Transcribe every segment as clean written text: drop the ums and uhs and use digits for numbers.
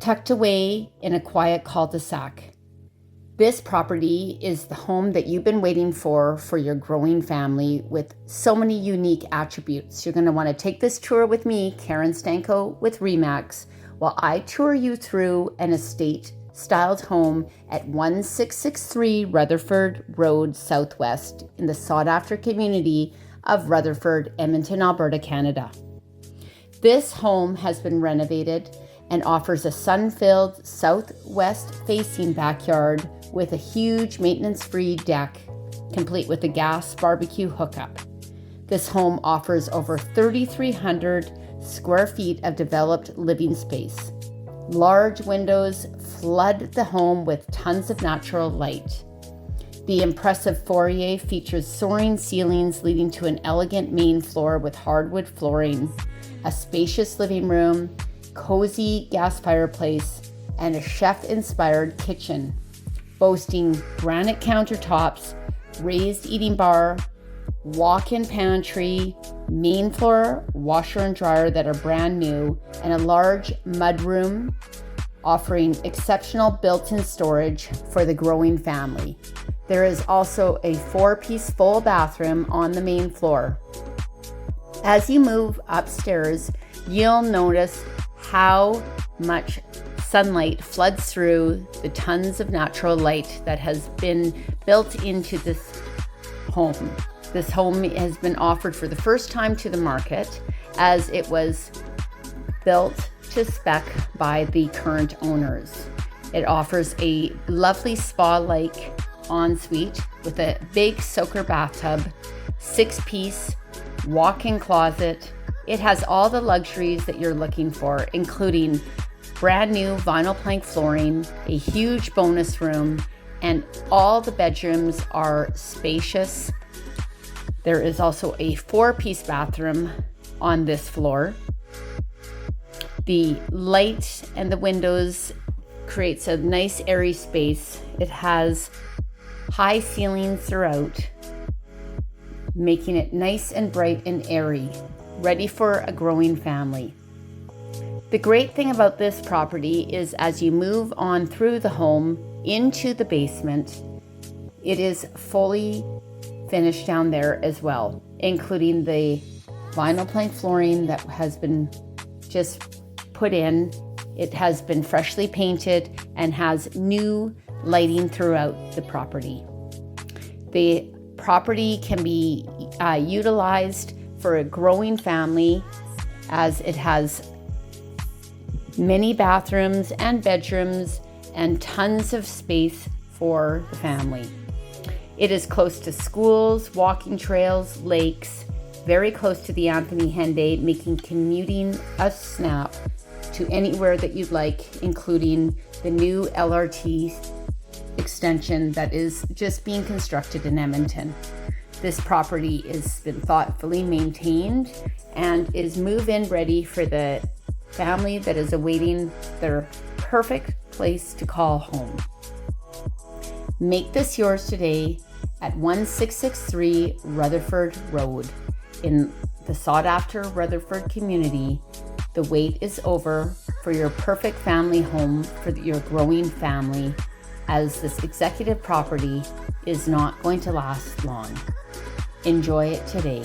tucked away in a quiet cul-de-sac. This property is the home that you've been waiting for your growing family with so many unique attributes. You're going to want to take this tour with me, Karen Stanko with Remax, while I tour you through an estate-styled home at 1663 Rutherford Road Southwest in the sought-after community of Rutherford, Edmonton, Alberta, Canada. This home has been renovated and offers a sun-filled southwest-facing backyard with a huge maintenance-free deck, complete with a gas barbecue hookup. This home offers over 3,300 square feet of developed living space. Large windows flood the home with tons of natural light. The impressive foyer features soaring ceilings leading to an elegant main floor with hardwood flooring, a spacious living room, cozy gas fireplace, and a chef-inspired kitchen, boasting granite countertops, raised eating bar, walk-in pantry, main floor washer and dryer that are brand new, and a large mudroom offering exceptional built-in storage for the growing family. There is also a 4-piece full bathroom on the main floor. As you move upstairs, you'll notice how much sunlight floods through the tons of natural light that has been built into this home. This home has been offered for the first time to the market as it was built to spec by the current owners. It offers a lovely spa-like ensuite with a big soaker bathtub, 6-piece walk-in closet. It has all the luxuries that you're looking for, including brand new vinyl plank flooring, a huge bonus room, and all the bedrooms are spacious. There is also a 4-piece bathroom on this floor. The light and the windows creates a nice airy space. It has high ceilings throughout, making it nice and bright and airy, ready for a growing family. The great thing about this property is as you move on through the home into the basement, it is fully finished down there as well, including the vinyl plank flooring that has been just put in. It has been freshly painted and has new lighting throughout the property. The property can be utilized for a growing family as it has many bathrooms and bedrooms and tons of space for the family. It is close to schools, walking trails, lakes, very close to the Anthony Henday, making commuting a snap to anywhere that you'd like, including the new LRT extension that is just being constructed in Edmonton. This property has been thoughtfully maintained and is move-in ready for the family that is awaiting their perfect place to call home. Make this yours today at 1663 Rutherford Road in the sought-after Rutherford community. The wait is over for your perfect family home for your growing family, as this executive property is not going to last long. Enjoy it today.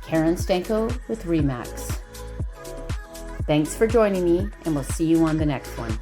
Karen Stanko with Remax. Thanks for joining me, and we'll see you on the next one.